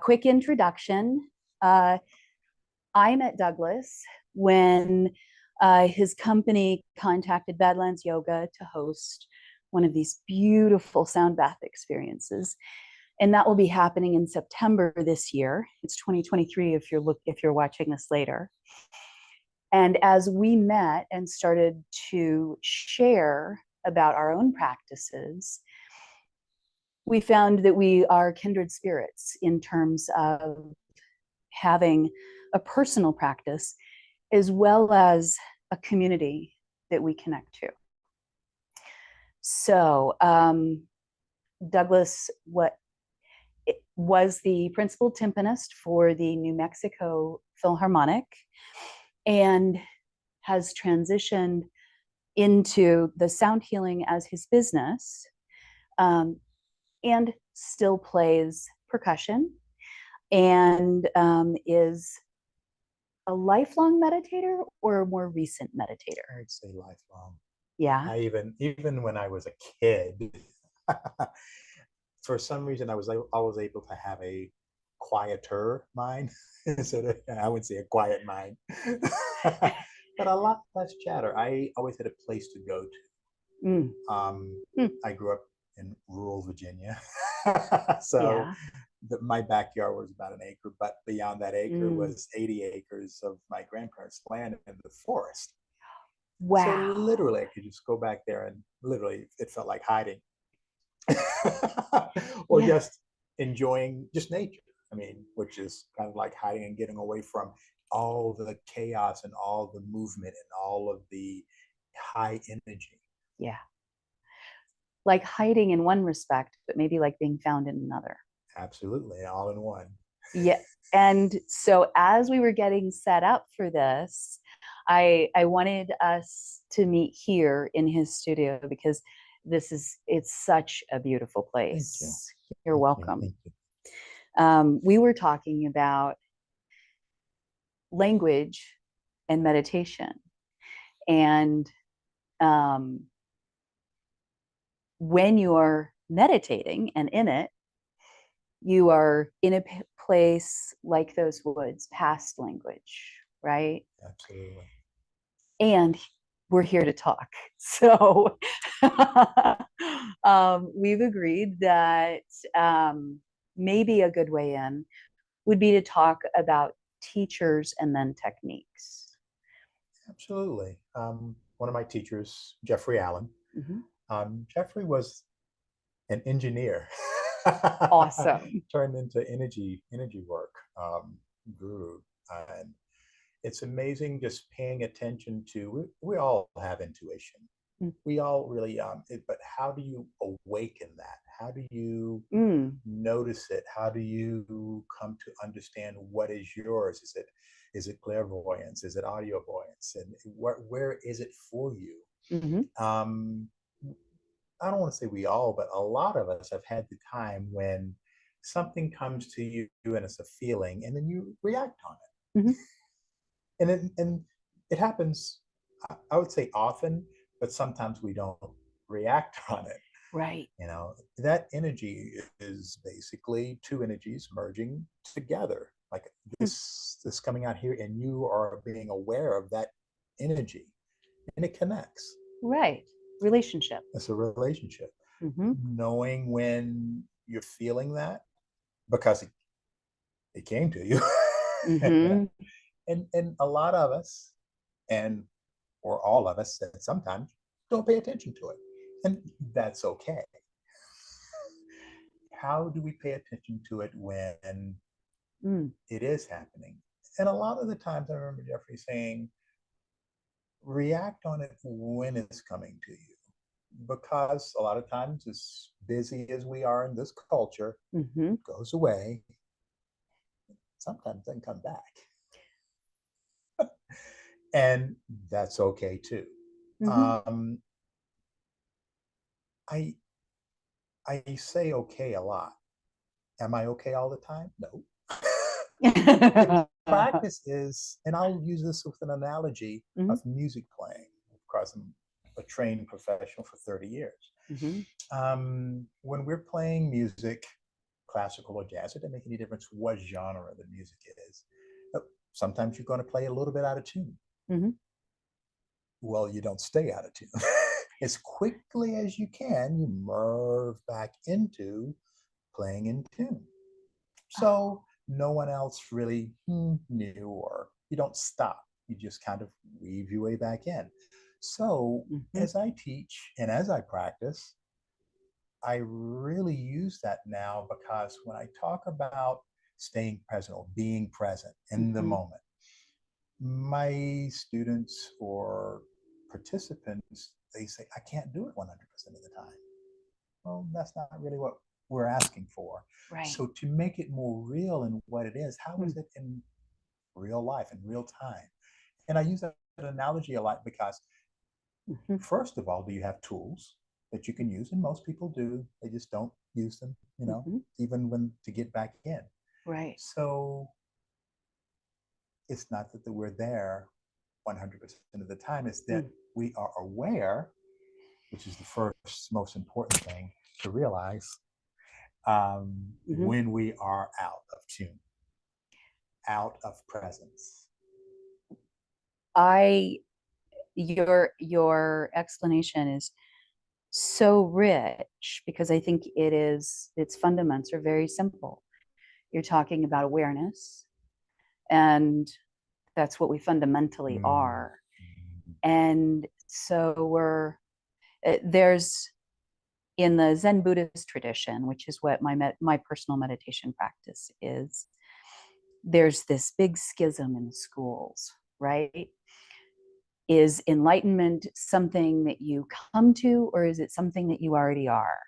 Quick introduction. I met Douglas when his company contacted Badlands Yoga to host one of these beautiful sound bath experiences. And that will be happening in September this year. It's 2023 if you're watching this later. And as we met and started to share about our own practices, we found that we are kindred spirits in terms of having a personal practice as well as a community that we connect to. So Douglas was the principal timpanist for the New Mexico Philharmonic and has transitioned into the sound healing as his business, and still plays percussion and is a lifelong meditator or a more recent meditator? I'd say lifelong. Yeah. I even when I was a kid, for some reason I was able to have a quieter mind. So that, I would say a quiet mind, but a lot less chatter. I always had a place to go to. I grew up in rural Virginia, so Yeah. my backyard was about an acre, but beyond that acre was 80 acres of my grandparents' land in the forest. Wow. So literally, I could just go back there and literally, it felt like hiding, or Yeah. just enjoying just nature. I mean, which is kind of like hiding and getting away from all the chaos and all the movement and all of the high energy. Yeah. Like hiding in one respect, but maybe like being found in another. Absolutely, all in one. Yeah. And so as we were getting set up for this, I wanted us to meet here in his studio because it's such a beautiful place. Thank you. You're welcome. Thank you. We were talking about language and meditation. And when you are meditating and in it, you are in a place like those woods, past language, right? Absolutely. And we're here to talk. So we've agreed that maybe a good way in would be to talk about teachers and then techniques. Absolutely. One of my teachers, Jeffrey Allen, Jeffrey was an engineer. Awesome. Turned into energy work guru. And it's amazing just paying attention to, we all have intuition. We all really, but how do you awaken that? How do you notice it? How do you come to understand what is yours? Is it clairvoyance? Is it audiovoyance? And where is it for you? I don't want to say we all, but a lot of us have had the time when something comes to you and it's a feeling, and then you react on it. And it happens, I would say often, but sometimes we don't react on it. Right. You know, that energy is basically two energies merging together. Like this coming out here, and you are being aware of that energy, and it connects. Right. Relationship. It's a relationship. Knowing when you're feeling that because it came to you. And a lot of us, or all of us, sometimes don't pay attention to it, and that's okay. How do we pay attention to it when it is happening? And a lot of the times, I remember Jeffrey saying, react on it when it's coming to you, because a lot of times, as busy as we are in this culture, it goes away, sometimes doesn't come back. And that's okay too. I say okay a lot. Am I okay all the time? No. The practice is, and I'll use this with an analogy of music playing. Of course, I'm a trained professional for 30 years. When we're playing music, classical or jazz. It doesn't make any difference what genre the music is. Sometimes you're going to play a little bit out of tune. Mm-hmm. Well, you don't stay out of tune. As quickly as you can, you merge back into playing in tune. So no one else really knew, or you don't stop. You just kind of weave your way back in. So as I teach and as I practice, I really use that now, because when I talk about staying present or being present in the moment, my students or participants, they say, I can't do it 100% of the time. Well, that's not really what we're asking for. Right. So to make it more real in what it is, how is it in real life, in real time? And I use that analogy a lot because, first of all, do you have tools that you can use? And most people do. They just don't use them, even when to get back in. Right. So it's not that we're there 100% of the time. It's that we are aware, which is the first most important thing to realize, when we are out of tune, out of presence. Your explanation is so rich, because I think its fundamentals are very simple. You're talking about awareness, and that's what we fundamentally are. And so there's, in the Zen Buddhist tradition, which is what my personal meditation practice is, there's this big schism in the schools, right? Is enlightenment something that you come to, or is it something that you already are?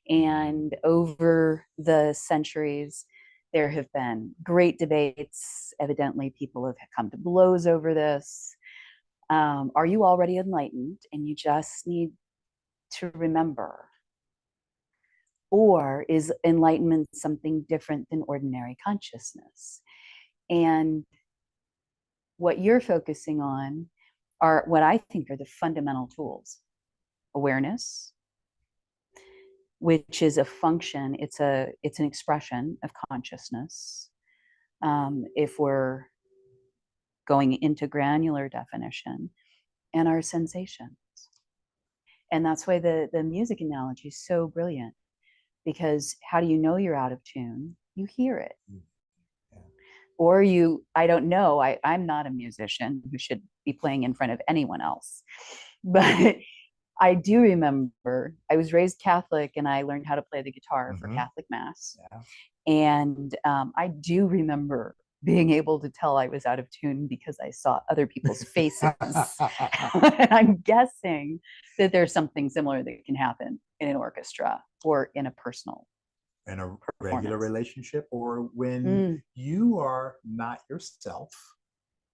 And over the centuries, there have been great debates. Evidently, people have come to blows over this. Are you already enlightened and you just need to remember? Or is enlightenment something different than ordinary consciousness? And what you're focusing on are what I think are the fundamental tools. Awareness, which is a function, it's an expression of consciousness. If we're going into granular definition, and our sensations. And that's why the music analogy is so brilliant, because how do you know you're out of tune? You hear it. Or I don't know, I'm not a musician who should be playing in front of anyone else. But I do remember, I was raised Catholic and I learned how to play the guitar for Catholic Mass. And I do remember being able to tell I was out of tune because I saw other people's faces. And I'm guessing that there's something similar that can happen in an orchestra or in a personal, in a regular relationship, or when you are not yourself,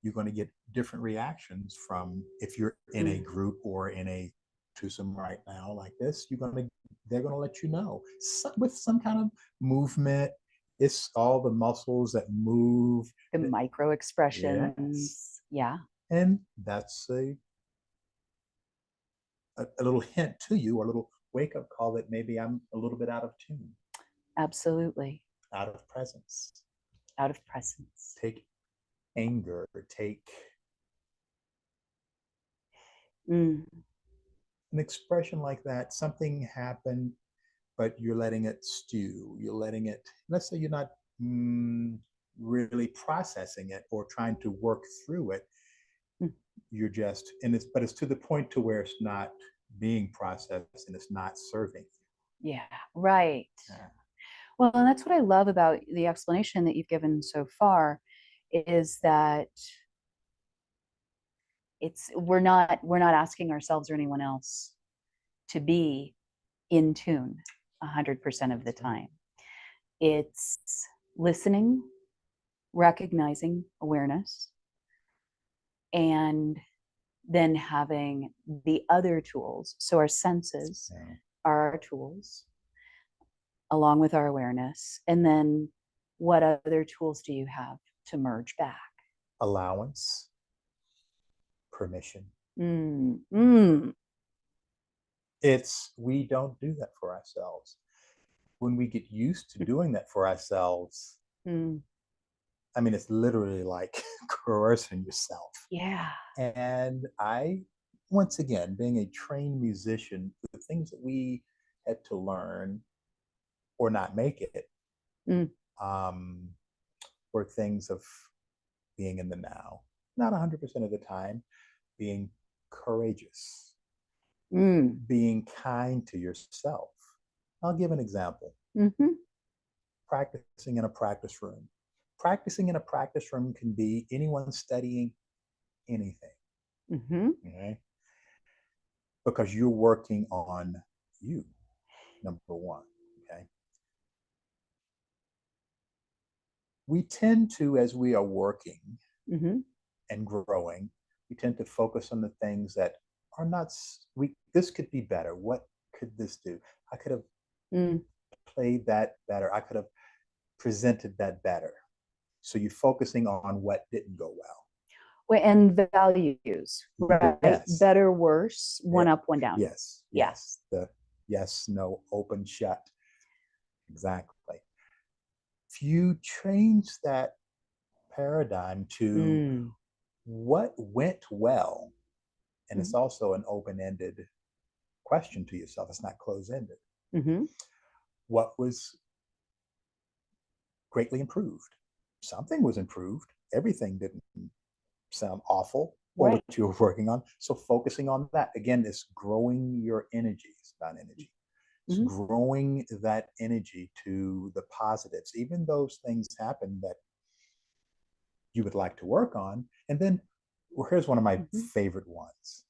you're going to get different reactions from, if you're in a group or in a twosome right now like this, they're going to let you know with some kind of movement. It's all the muscles that move, the micro expressions. Yeah. And that's a little hint to you, or a little wake up call that maybe I'm a little bit out of tune. Absolutely. Out of presence. Out of presence. Take anger, take an expression like that. Something happened, but you're letting it stew. You're letting it, let's say you're not really processing it or trying to work through it. You're just, but it's to the point to where it's not being processed and it's not serving. Yeah, right. Yeah. Well, and that's what I love about the explanation that you've given so far, is that we're not asking ourselves or anyone else to be in tune 100% of the time. It's listening, recognizing awareness, and then having the other tools. So our senses are our tools, along with our awareness. And then what other tools do you have to merge back? Allowance, permission. We don't do that for ourselves. when we get used to doing that for ourselves, Mm. I mean, it's literally like coercing yourself. Yeah. And I, once again, being a trained musician, the things that we had to learn or not make it Mm. um, were things of being in the now, not 100% of the time, being courageous, Mm. being kind to yourself. I'll give an example. Mm-hmm. Practicing in a practice room. Practicing in a practice room can be anyone studying anything, Mm-hmm. okay? Because you're working on you, number one, okay? We tend to, as we are working Mm-hmm. and growing, we tend to focus on the things that are not, this could be better. What could this do? I could have Mm. played that better. I could have presented that better. So you're focusing on what didn't go well. And values, right? Yes. Better, worse, one Yeah. up, one down. Yes. Yeah. Yes. The yes, no, open, shut. Exactly. If you change that paradigm to Mm. what went well, and it's Mm-hmm. also an open-ended question to yourself, it's not closed-ended. Mm-hmm. What was greatly improved? Something was improved. Everything didn't sound awful or Right. what you were working on. So focusing on that again is growing your energy. It's about energy. It's Mm-hmm. growing that energy to the positives, even those things happen that you would like to work on. And then, well, here's one of my Mm-hmm. favorite ones.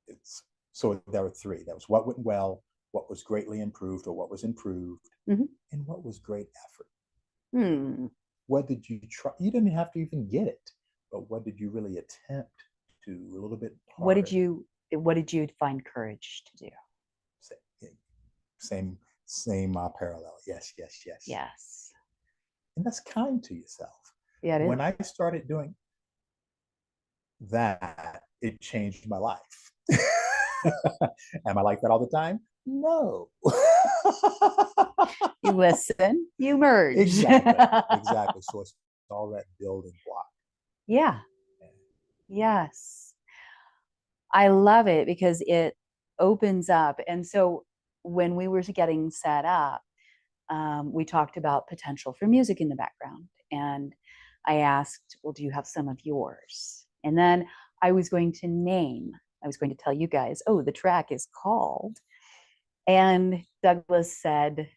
It's so there were three. That was what went well, what was greatly improved or what was improved, Mm-hmm. and what was great effort. Hmm. What did you try? You didn't have to even get it, but what did you really attempt to a little bit What did harder? you find courage to do? Same, parallel. Yes, yes, yes. Yes. And that's kind to yourself. Yeah, it When is. I started doing that, it changed my life. Am I like that all the time? No. You listen, you merge. Exactly. Exactly. So it's all that building block. Yeah. Yes. I love it because it opens up. And so when we were getting set up, we talked about potential for music in the background. And I asked, well, do you have some of yours? And then I was going to tell you guys, oh, the track is called. And Douglas said,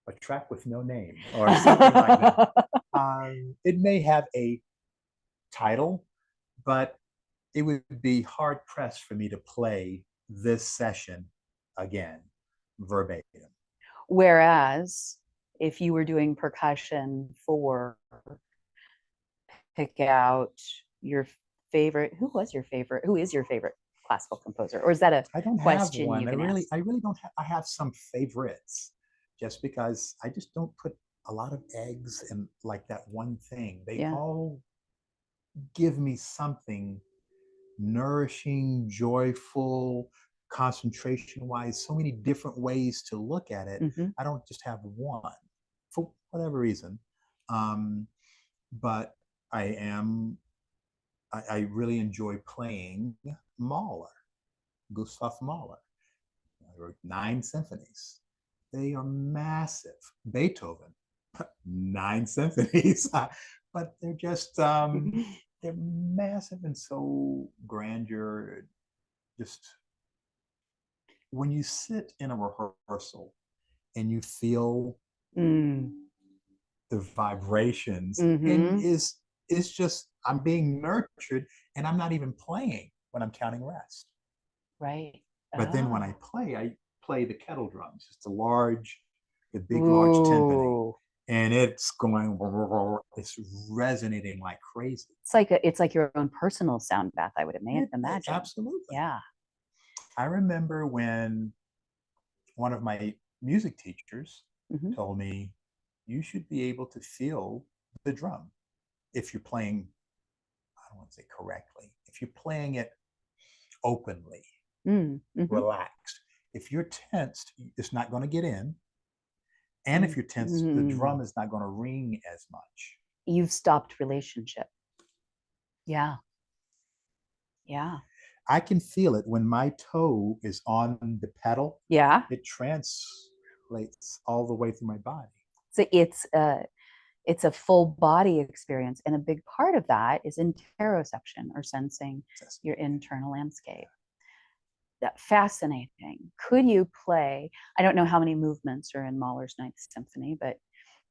A track with no name or something like that. It may have a title, but it would be hard pressed for me to play this session again, verbatim. whereas if you were doing percussion for pick out your favorite, who is your favorite classical composer? Or is that a I don't have question one. you can ask? I really don't have, I have some favorites just because I just don't put a lot of eggs in like that one thing. They Yeah. all give me something nourishing, joyful, concentration wise, so many different ways to look at it. Mm-hmm. I don't just have one for whatever reason. Um, but I am, I really enjoy playing Mahler, Gustav Mahler. I wrote 9 symphonies. They are massive. Beethoven, 9 symphonies, but they're just, they're massive and so grandeur. Just when you sit in a rehearsal and you feel Mm. the vibrations and Mm-hmm. is it's just I'm being nurtured and I'm not even playing when I'm counting rest. Right. But then when Oh. I play the kettle drums, it's the big large timpani, Ooh. and it's going, it's resonating like crazy. It's like your own personal sound bath, I would imagine. Absolutely. Yeah. I remember when one of my music teachers Mm-hmm. told me, you should be able to feel the drum if you're playing, I don't want to say correctly, if you're playing it openly, Mm-hmm. relaxed, If you're tensed, it's not going to get in. And if you're tense, the drum is not going to ring as much. You've stopped relationship. Yeah. Yeah. I can feel it when my toe is on the pedal. Yeah. It translates all the way through my body. So it's a full body experience. And a big part of that is interoception, or sensing your internal landscape. That fascinating. Could you play? I don't know how many movements are in Mahler's Ninth Symphony, but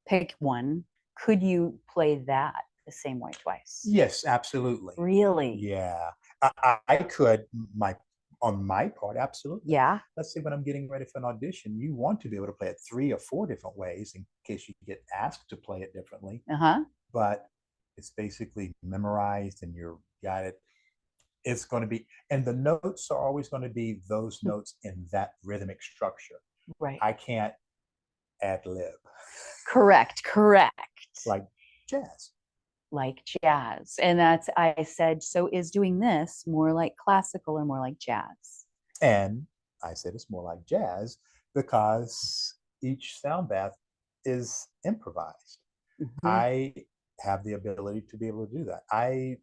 pick one. Could you play that the same way twice? Yes, absolutely. Really? Yeah, I could. On my part, absolutely. Yeah. Let's say when I'm getting ready for an audition, you want to be able to play it 3 or 4 different ways in case you get asked to play it differently. But it's basically memorized, and you're got it. It's going to be, and the notes are always going to be those notes in that rhythmic structure. Right. I can't ad lib. Correct. Like jazz. Like jazz. And that's, I said, so is doing this more like classical or more like jazz? And I said it's more like jazz because each sound bath is improvised. I have the ability to be able to do that. I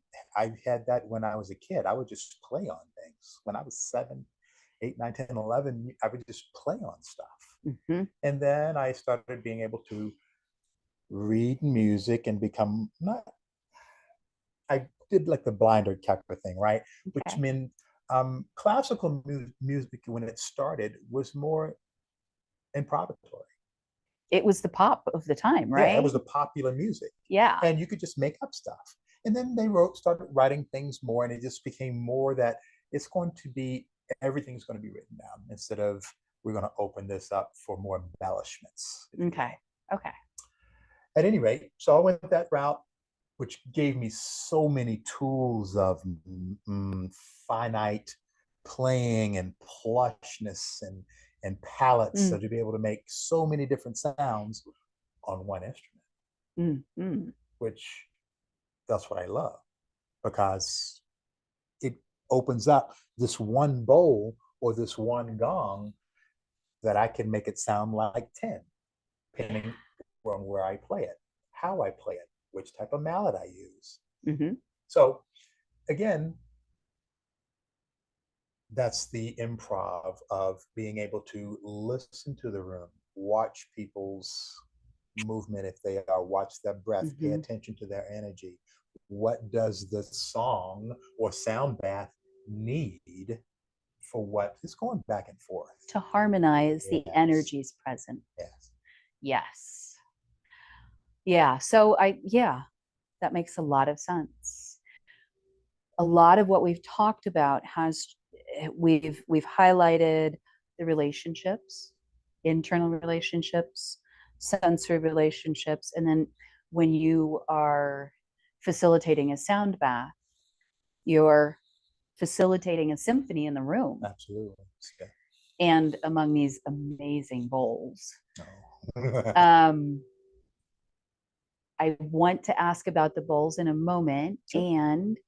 had that when I was a kid. I would just play on things. When I was 7, 8, 9, 10, 11, I would just play on stuff. And then I started being able to read music and become not, I did like the blinder type of thing, right? Which meant classical music, when it started, was more improvisatory. It was the pop of the time, right? Yeah, it was the popular music. Yeah. And you could just make up stuff. And then they started writing things more, and it just became more that it's going to be, everything's going to be written down instead of we're going to open this up for more embellishments. Okay. At any rate, so I went that route, which gave me so many tools of finite playing and plushness and palettes, so to be able to make so many different sounds on one instrument, which that's what I love, because it opens up this one bowl or this one gong that I can make it sound like 10, depending on where I play it, how I play it, which type of mallet I use. So again, that's the improv of being able to listen to the room, watch people's movement if they are, watch their breath, pay attention to their energy. What does the song or sound bath need for what is going back and forth? To harmonize the energies present. Yes. Yeah. So that makes a lot of sense. A lot of what we've talked about we've highlighted the relationships, internal relationships, sensory relationships, and then when you are facilitating a sound bath, you're facilitating a symphony in the room. Absolutely. Yeah. And among these amazing bowls. I want to ask about the bowls in a moment. And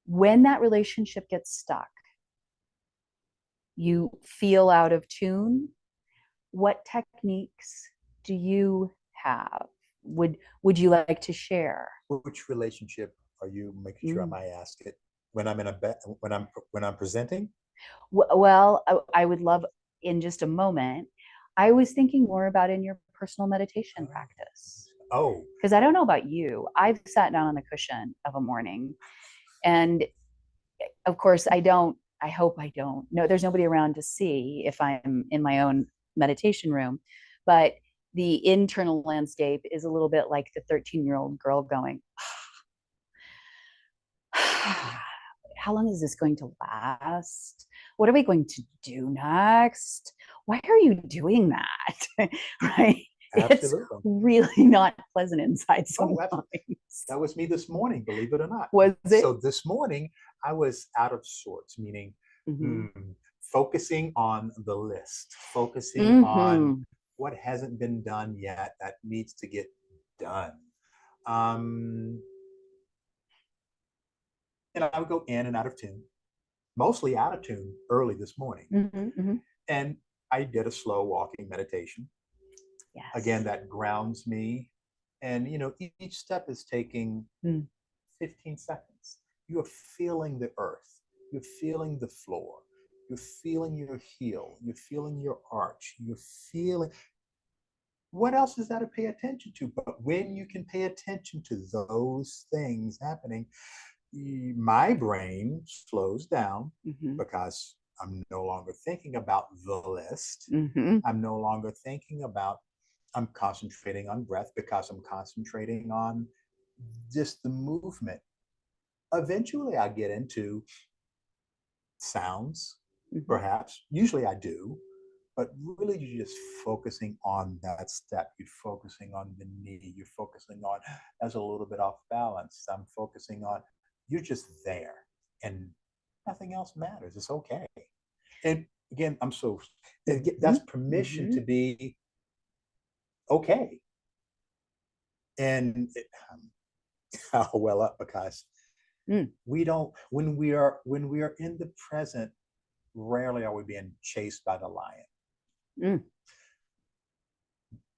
when that relationship gets stuck, you feel out of tune, what techniques do you have? Would you like to share? Which relationship are you making sure I might ask it? When I'm in when I'm presenting? Well, I would love, in just a moment. I was thinking more about in your personal meditation practice. Because I don't know about you. I've sat down on the cushion of a morning, and of course I hope I don't. No, there's nobody around to see if I'm in my own meditation room, but the internal landscape is a little bit like the 13-year-old girl going, how long is this going to last? What are we going to do next? Why are you doing that? Right? Absolutely. It's really not pleasant inside sometimes. That was me this morning, believe it or not. Was it? So this morning, I was out of sorts, meaning focusing on the list, focusing on what hasn't been done yet that needs to get done. And I would go in and out of tune. mostly out of tune early this morning. Mm-hmm. And I did a slow walking meditation. Yes. Again, that grounds me. And, each step is taking 15 seconds. You're feeling the earth. You're feeling the floor. You're feeling your heel. You're feeling your arch. You're feeling. What else is that to pay attention to? But when you can pay attention to those things happening, my brain slows down because I'm no longer thinking about the list. I'm no longer thinking about, I'm concentrating on breath because I'm concentrating on just the movement. Eventually, I get into sounds, perhaps. Usually I do, but really you're just focusing on that step. You're focusing on the knee. You're focusing on, as a little bit off balance. I'm focusing on, you're just there and nothing else matters. It's okay. And again, that's permission to be okay. And I'll well up because we don't, when we are in the present, rarely are we being chased by the lion.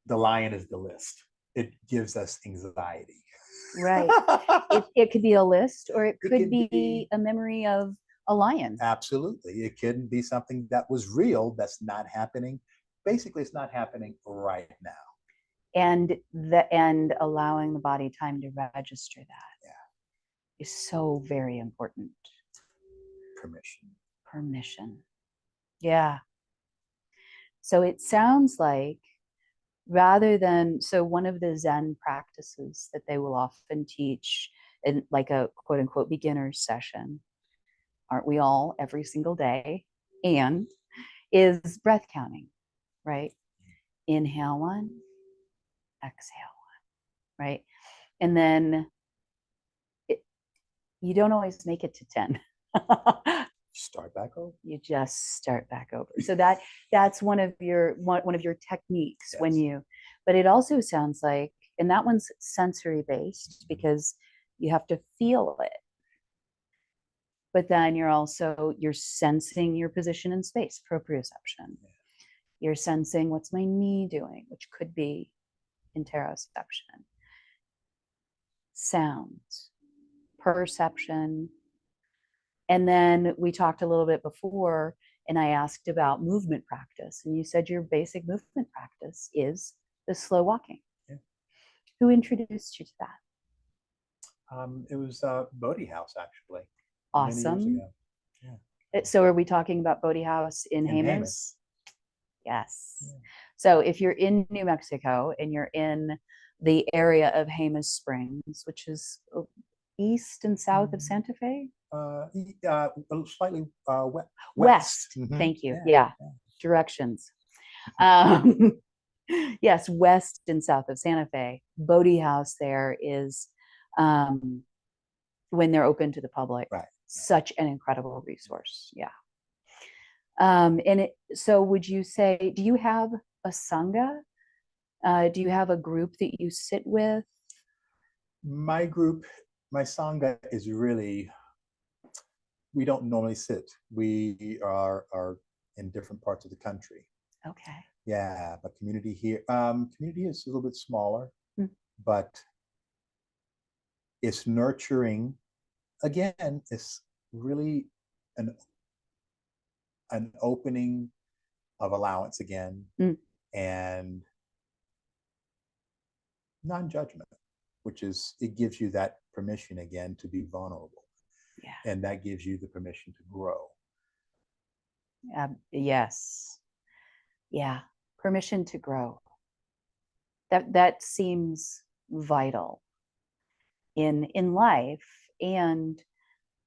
The lion is the list. It gives us anxiety. Right. It could be a list, or it could be a memory of a lion. Absolutely. It could be something that was real that's not happening. Basically, it's not happening right now. And allowing the body time to register that is so very important. Permission. Yeah. So it sounds like, rather than, so one of the Zen practices that they will often teach in like a quote unquote beginner's session, aren't we all every single day, and is breath counting, right? Inhale 1, exhale 1, right? And then you don't always make it to 10. Start back over. You just start back over. So that's one of your techniques when you, but it also sounds like, and that one's sensory based because you have to feel it. But then you're sensing your position in space, proprioception. You're sensing, what's my knee doing, which could be interoception. Sounds, perception. And then we talked a little bit before, and I asked about movement practice. And you said your basic movement practice is the slow walking. Yeah. Who introduced you to that? It was Bodhi House, actually. Awesome. Many years ago. Yeah. So are we talking about Bodhi House in Jemez? Yes. Yeah. So if you're in New Mexico and you're in the area of Jemez Springs, which is east and south of Santa Fe? Slightly west. Thank you. Yeah. Directions. Yes, west and south of Santa Fe. Bodhi House there is, when they're open to the public, such an incredible resource. Yeah. So would you say, do you have a sangha? Do you have a group that you sit with? My group, my sangha is really, we don't normally sit. We are in different parts of the country. Okay. Yeah, but community here is a little bit smaller, but it's nurturing. Again, it's really an opening of allowance again, and non-judgment, which is, it gives you that permission again to be vulnerable. Yeah. And that gives you the permission to grow. Yes. Yeah. Permission to grow. That seems vital in life. And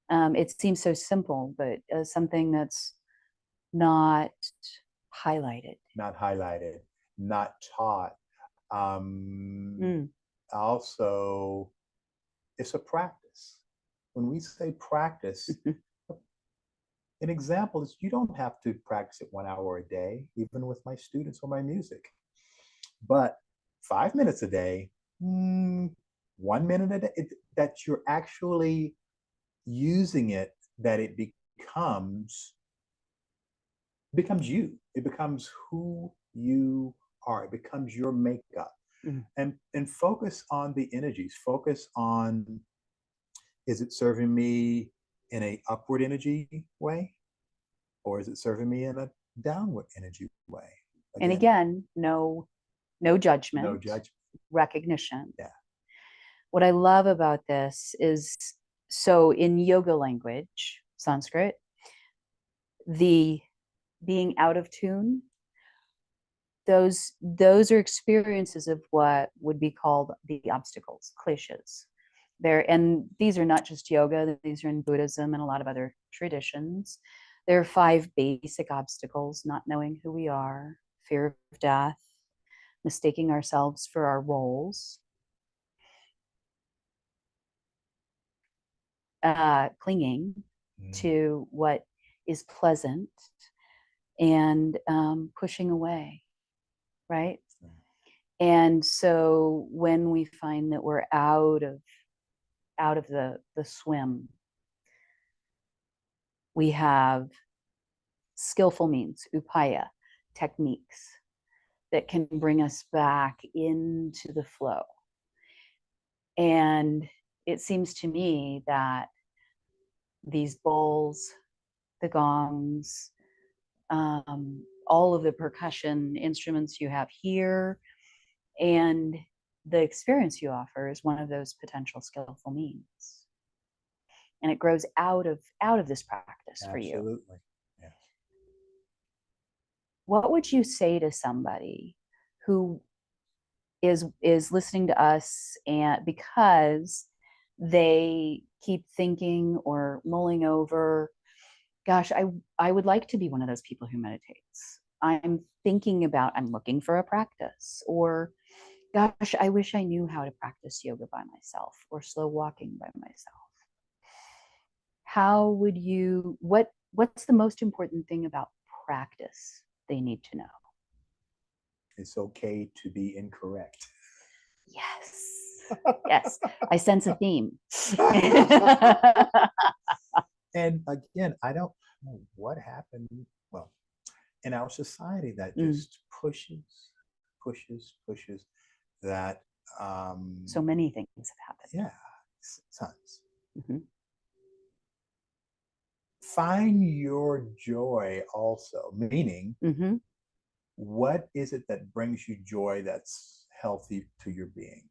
it seems so simple, but something that's not highlighted. Not taught. Also, it's a practice. When we say practice, an example is, you don't have to practice it 1 hour a day, even with my students or my music. But 5 minutes a day, 1 minute a day, that you're actually using it, that it becomes you. It becomes who you are. It becomes your makeup. And focus on the energies. Focus on, is it serving me in a upward energy way, or is it serving me in a downward energy way? And again, no judgment. No judgment. Recognition. Yeah. What I love about this is, so in yoga language, Sanskrit, the being out of tune, those are experiences of what would be called the obstacles, kleshas. And these are not just yoga, these are in Buddhism and a lot of other traditions. There are 5 basic obstacles: not knowing who we are, fear of death, mistaking ourselves for our roles, clinging to what is pleasant, and pushing away, right? And so when we find that we're out of the swim, we have skillful means, upaya, techniques that can bring us back into the flow. And it seems to me that these bowls, the gongs, all of the percussion instruments you have here, and the experience you offer is one of those potential skillful means. And it grows out of this practice for you. Absolutely. Yeah. What would you say to somebody who is listening to us, and because they keep thinking or mulling over, gosh, I would like to be one of those people who meditates. I'm looking for a practice, or gosh, I wish I knew how to practice yoga by myself or slow walking by myself. How would you, what's the most important thing about practice they need to know? It's okay to be incorrect. Yes. Yes. I sense a theme. And again, I don't know what happened, well, in our society that just pushes that. So many things have happened. Yeah, tons. Find your joy also, meaning what is it that brings you joy that's healthy to your being?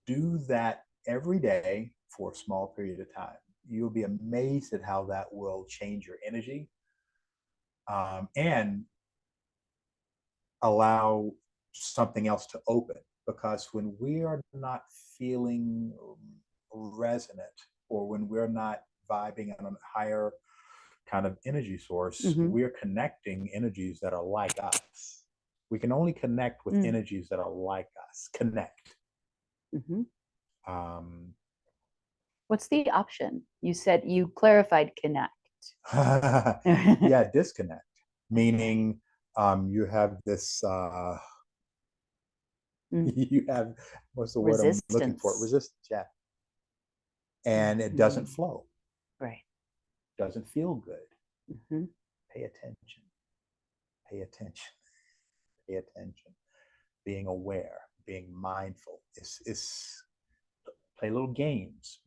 Do that every day for a small period of time. You'll be amazed at how that will change your energy, and allow something else to open. Because when we are not feeling resonant, or when we're not vibing on a higher kind of energy source, we're connecting energies that are like us. We can only connect with energies that are like us. Connect. What's the option? You clarified connect. Yeah, disconnect, meaning you have this you have, what's the word I'm looking for? Resistance. Yeah. And it doesn't flow. Right. Doesn't feel good. Pay attention. Pay attention. Pay attention. Being aware, being mindful. Is play little games.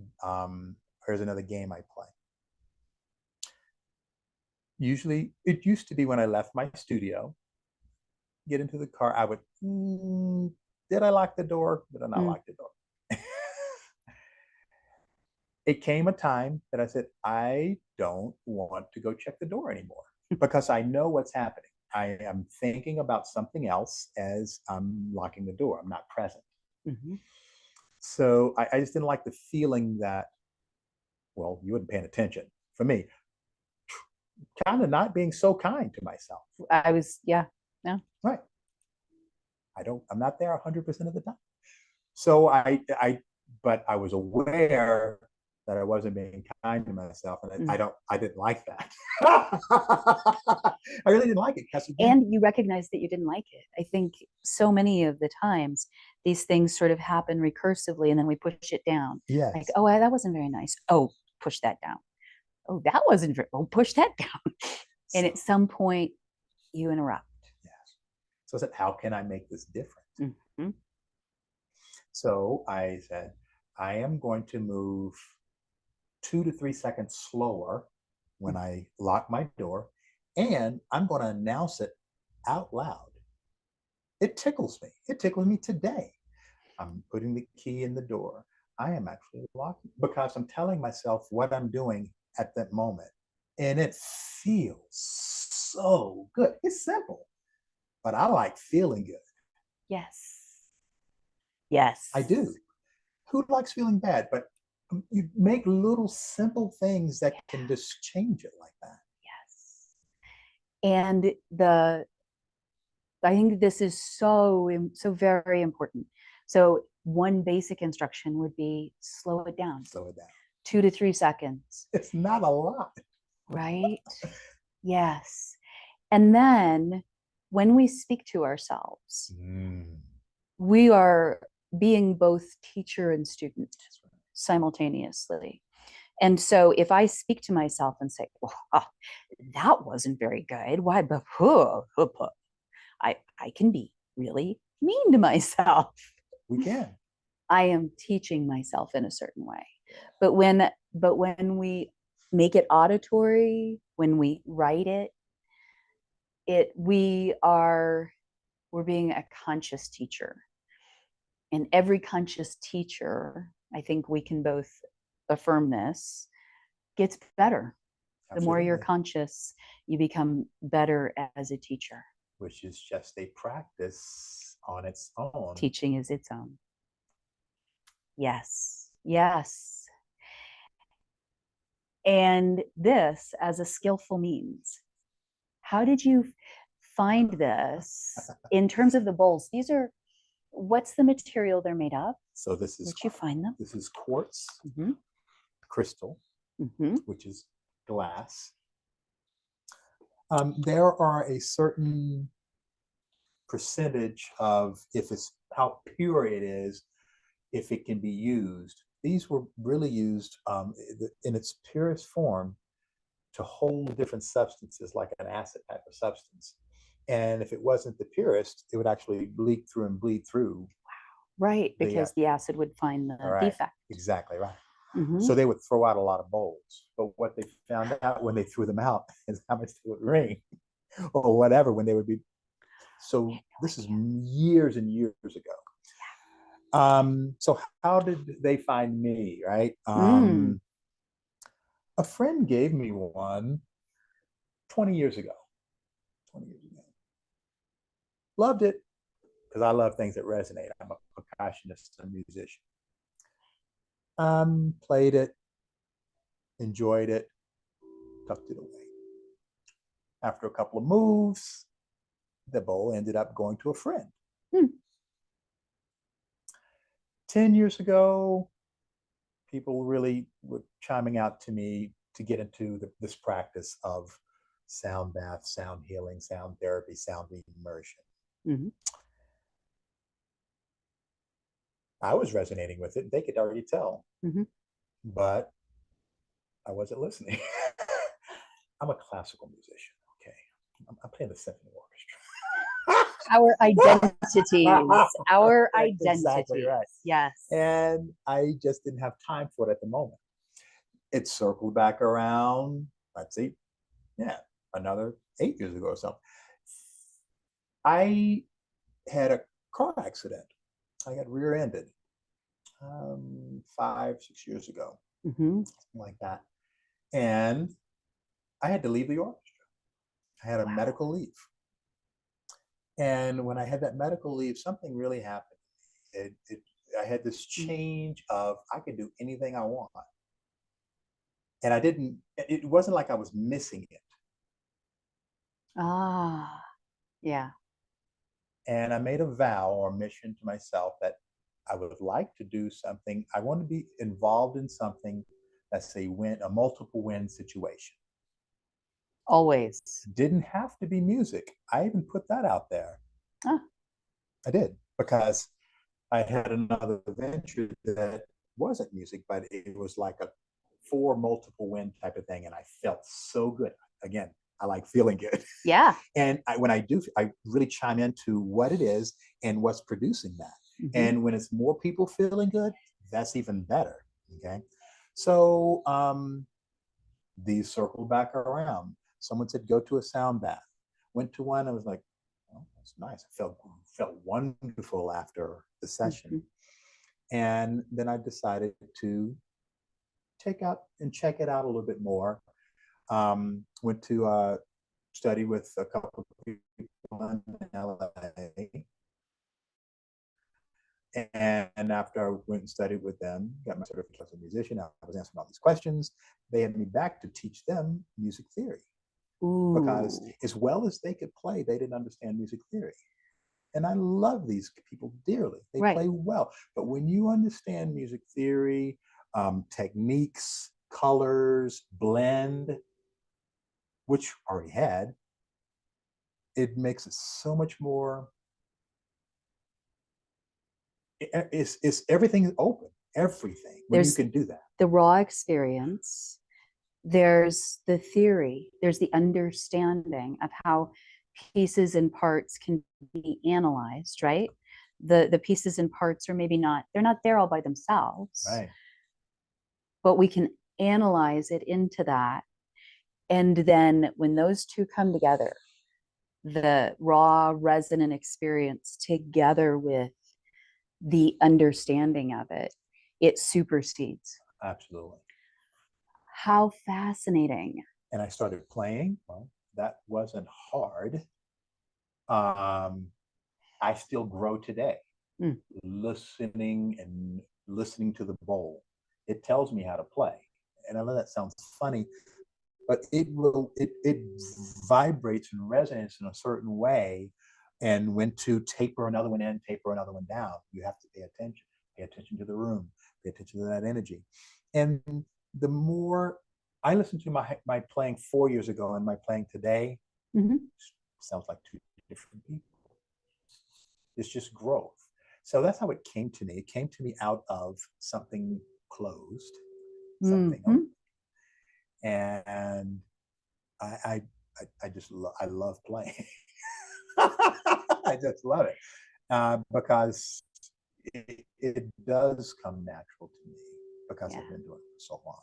Here's another game I play. Usually, it used to be when I left my studio, get into the car, I would, did I lock the door? Did I not lock the door? It came a time that I said, I don't want to go check the door anymore, because I know what's happening. I am thinking about something else as I'm locking the door. I'm not present. So I just didn't like the feeling that, well, you weren't paying attention. For me, kind of not being so kind to myself. Right. I'm not there 100% of the time. So but I was aware that I wasn't being kind to myself, and I didn't like that. I really didn't like it. And you recognize that you didn't like it. I think so many of the times these things sort of happen recursively, and then we push it down. Yes. Like, oh, that wasn't very nice. Oh, push that down. oh, that wasn't very, oh, push that down. And at some point you interrupt. Yes. So I said, how can I make this different? Mm-hmm. So I said, I am going to move 2 to 3 seconds slower when I lock my door, and I'm going to announce it out loud. It tickles me. It tickles me today. I'm putting the key in the door. I am actually locking because I'm telling myself what I'm doing at that moment. And it feels so good. It's simple, but I like feeling good. Yes. Yes. I do. Who likes feeling bad? But you make little simple things that can just change it like that. Yes. And I think this is so very important. So one basic instruction would be slow it down. Slow it down. 2 to 3 seconds. It's not a lot. Right? Yes. And then when we speak to ourselves, we are being both teacher and student simultaneously. And so if I speak to myself and say, well, oh, that wasn't very good, why, but I can be really mean to myself. We can. I am teaching myself in a certain way. But when we make it auditory, when we write it, we're being a conscious teacher. And every conscious teacher, I think we can both affirm this, gets better. The more you're conscious, you become better as a teacher. Which is just a practice on its own. Teaching is its own. Yes, yes. And this as a skillful means. How did you find this in terms of the bowls? What's the material they're made of? So this is, where'd you find them? This is quartz, crystal, which is glass. There are a certain percentage of how pure it is, if it can be used. These were really used in its purest form to hold different substances, like an acid type of substance. And if it wasn't the purest, it would actually leak through and bleed through. Wow. Right, because the acid would find the defect. Exactly right. So they would throw out a lot of bowls. But what they found out when they threw them out is how much they would ring or whatever when they would be. So this is years and years ago. So how did they find me, right? A friend gave me one 20 years ago. 20 years ago. Loved it because I love things that resonate. I'm a percussionist and a musician. Played it, enjoyed it, tucked it away. After a couple of moves, the bowl ended up going to a friend. 10 years ago, people really were chiming out to me to get into this practice of sound bath, sound healing, sound therapy, sound immersion. I was resonating with it. They could already tell, but I wasn't listening. I'm a classical musician. Okay, I'm playing the symphony orchestra. Our identities, our identities. Exactly right. Yes. And I just didn't have time for it at the moment. It circled back around, let's see, another 8 years ago or something. I had a car accident. I got rear-ended 5-6 years ago, something like that. And I had to leave the orchestra. I had a medical leave. And when I had that medical leave, something really happened. I had this change of I could do anything I want. And it wasn't like I was missing it. Yeah. And I made a vow or mission to myself that I would like to do something. I want to be involved in something that's a multiple win situation. Always. Didn't have to be music. I even put that out there. I did, because I had another venture that wasn't music, but it was like a 4 multiple wind type of thing, and I felt so good. Again, I like feeling good. Yeah. And when I do, I really chime into what it is and what's producing that. Mhm. And when it's more people feeling good, that's even better. Okay. So these circled back around. Someone said, go to a sound bath. Went to one. I was like, oh, that's nice. I felt wonderful after the session. Mhm. And then I decided to check it out a little bit more. Went to study with a couple of people in LA. And after I went and studied with them, got my certificate as a musician, I was answering all these questions. They had me back to teach them music theory. Ooh. Because as well as they could play, they didn't understand music theory. And I love these people dearly. They Right. play well. But when you understand music theory, techniques, colors, blend, which I already had, it makes it so much more. It's everything open, everything when you can do that. The raw experience, there's the theory, there's the understanding of how pieces and parts can be analyzed, right? The pieces and parts are maybe not, they're not there all by themselves, Right. but we can analyze it into that. And then when those two come together, the raw resonant experience together with the understanding of it, it supersedes. Absolutely. How fascinating. And I started playing. Well, that wasn't hard. I still grow today, listening to the bowl. It tells me how to play. And I know that sounds funny, but it vibrates and resonates in a certain way. And when to taper another one in, taper another one down, you have to pay attention to the room, pay attention to that energy. And the more I listened to my playing 4 years ago and my playing today, sounds like two different people. It's just growth. So that's how it came to me. It came to me out of something closed, something open. And I just I love playing. I just love it because it does come natural to me because I've been doing it for so long.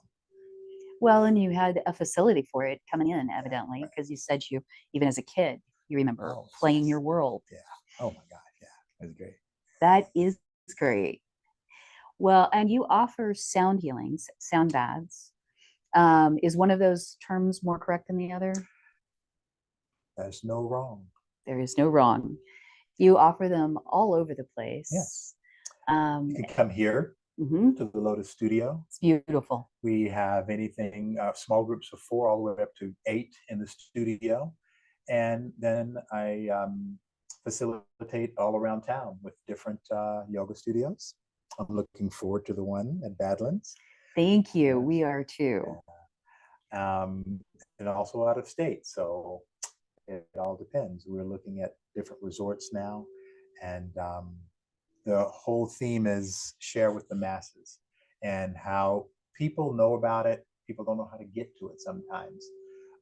Well, and you had a facility for it coming in, evidently, because you said you, even as a kid, you remember playing your world. Yeah. Oh my gosh. Yeah. That's great. That is great. Well, and you offer sound healings, sound baths. Is one of those terms more correct than the other? There's no wrong. There is no wrong. You offer them all over the place. Yes. You can come here to the Lotus studio. It's beautiful. We have anything, small groups of 4 all the way up to 8 in the studio. And then I facilitate all around town with different yoga studios. I'm looking forward to the one at Badlands. Thank you. We are too. And also out of state. So it all depends. We're looking at different resorts now. And the whole theme is share with the masses, and how people know about it. People don't know how to get to it sometimes.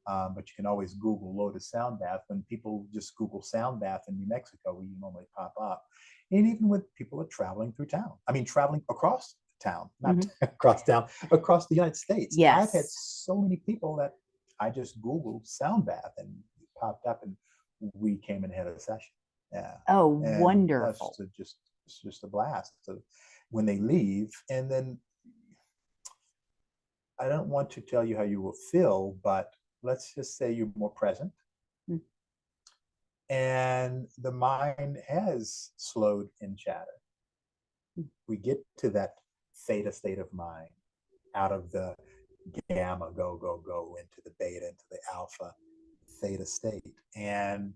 But you can always Google Lotus Sound Bath. When people just Google Sound Bath in New Mexico, we normally pop up. And even when people are traveling through town, I mean, traveling across town, not across town, across the United States. Yes. I've had so many people that I just Googled Sound Bath and it popped up, and we came and had a session. Yeah. Oh, and wonderful. It's just a blast. So when they leave, and then I don't want to tell you how you will feel, but let's just say you're more present. And the mind has slowed in chatter. We get to that theta state of mind, out of the gamma, go into the beta, into the alpha theta state. And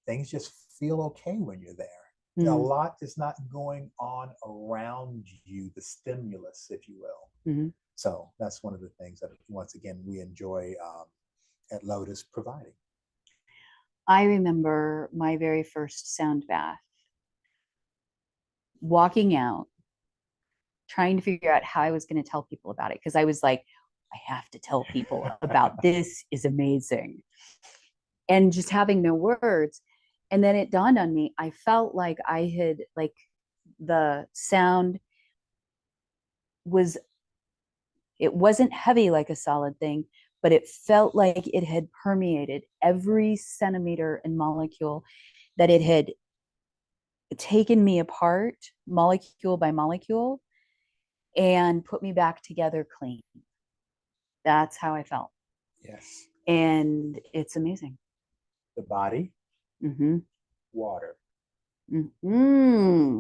things just feel okay when you're there. A lot is not going on around you, the stimulus, if you will. So that's one of the things that, once again, we enjoy at Lotus providing. I remember my very first sound bath, walking out, trying to figure out how I was going to tell people about it, because I was like, I have to tell people about this is amazing. And just having no words. And then it dawned on me, I felt like I had, like, the sound was, it wasn't heavy like a solid thing, but it felt like it had permeated every centimeter and molecule, that it had taken me apart molecule by molecule and put me back together clean. That's how I felt. Yes. And it's amazing. The body, Mm-hmm. water. Mm-hmm.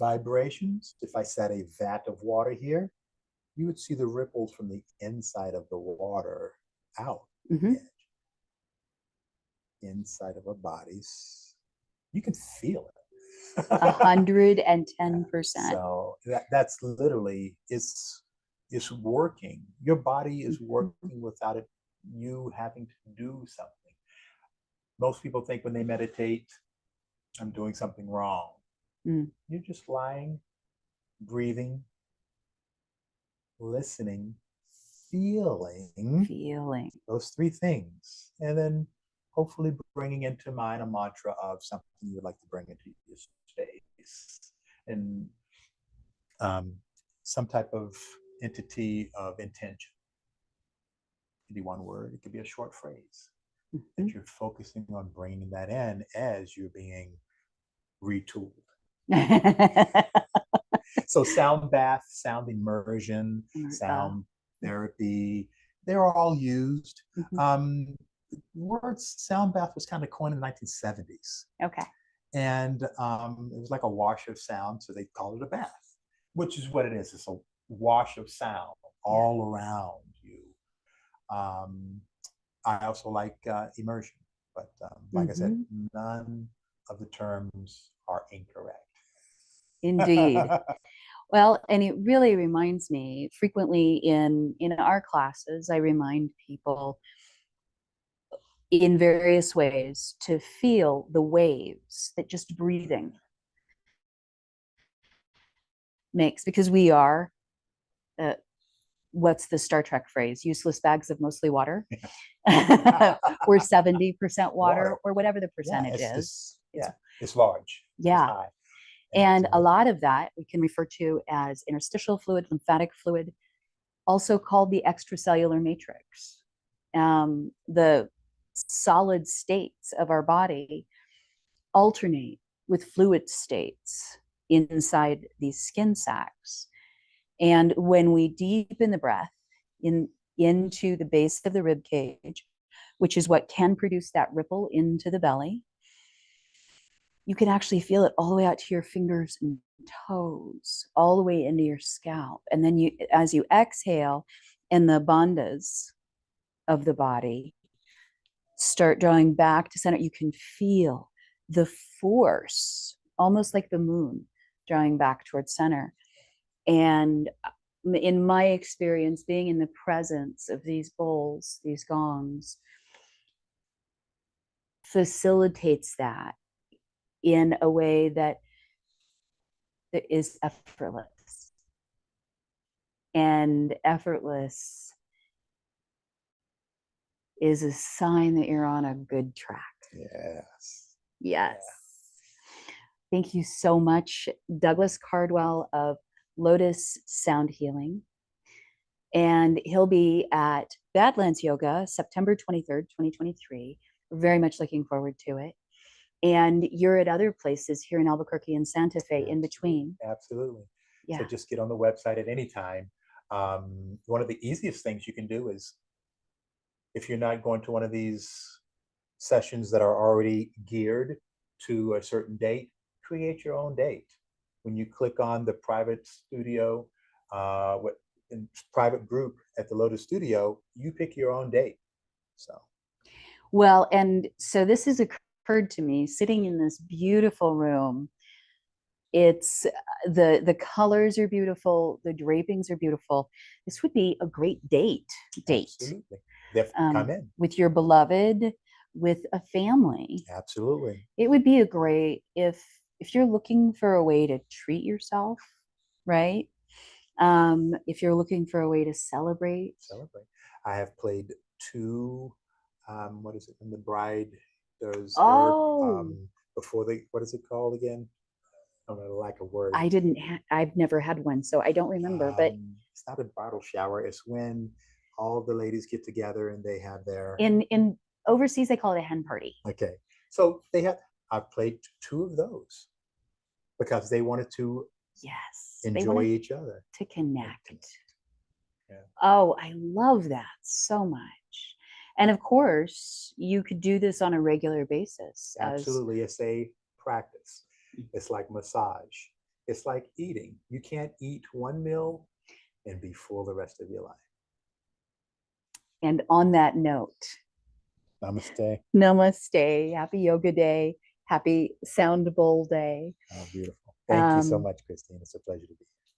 Vibrations. If I set a vat of water here, you would see the ripples from the inside of the water out. Mm-hmm. Inside of our bodies. You can feel it. 110%. So that's literally, it's working. Your body is working without it, you having to do something. Most people think when they meditate, I'm doing something wrong. You're just lying, breathing, listening, feeling those three things, and then hopefully bringing into mind a mantra of something you would like to bring into your space, and some type of entity of intention. It could be one word, it could be a short phrase that you're focusing on bringing that in as you're being retooled. So sound bath, sound immersion, sound therapy, they're all used. The word sound bath was kind of coined in the 1970s. Okay. And it was like a wash of sound, so they called it a bath, which is what it is. It's a wash of sound all around you. I also like immersion, but like I said, none of the terms are incorrect. Indeed. Well, and it really reminds me, frequently in our classes, I remind people in various ways to feel the waves that just breathing makes, because we are, what's the Star Trek phrase? Useless bags of mostly water. We're 70% water, or whatever the percentage is. It's large. Yeah. It's high. And a lot of that we can refer to as interstitial fluid, lymphatic fluid, also called the extracellular matrix. The solid states of our body alternate with fluid states inside these skin sacs. And when we deepen the breath into the base of the rib cage, which is what can produce that ripple into the belly, you can actually feel it all the way out to your fingers and toes, all the way into your scalp. And then you, as you exhale, and the bandhas of the body start drawing back to center, you can feel the force, almost like the moon, drawing back towards center. And in my experience, being in the presence of these bowls, these gongs, facilitates that in a way that is effortless. And effortless is a sign that you're on a good track. Yes. Yes. Thank you so much, Douglas Cardwell of Lotus Sound Healing. And he'll be at Badlands Yoga, September 23rd, 2023. We're very much looking forward to it. And you're at other places here in Albuquerque and Santa Fe in between. Absolutely. Yeah. So just get on the website at any time. One of the easiest things you can do is, if you're not going to one of these sessions that are already geared to a certain date, create your own date. When you click on the private studio, private group at the Lotus Studio, you pick your own date. So, well, and so this has occurred to me sitting in this beautiful room. It's the colors are beautiful, the drapings are beautiful. This would be a great date. Absolutely. Come in with your beloved, with a family. Absolutely. It would be a great, if you're looking for a way to treat yourself, right? If you're looking for a way to celebrate. I have played two, what is it, when the bride does her, Oh, before they, what is it called again? I'm gonna lack a word. I've never had one, so I don't remember, but It's not a bridal shower. It's when all the ladies get together and they have their, in overseas they call it a hen party. okay. So they have, I've played two of those because they wanted to Yes, they enjoy wanted each other. to connect. Yeah. Oh, I love that so much. And of course, you could do this on a regular basis as Absolutely. It's a practice. It's like massage. It's like eating. You can't eat one meal and be full the rest of your life. and on that note, Namaste. namaste, happy yoga day, happy sound bowl day. Oh, beautiful. Thank you so Um, much, Christine. It's a pleasure to be here.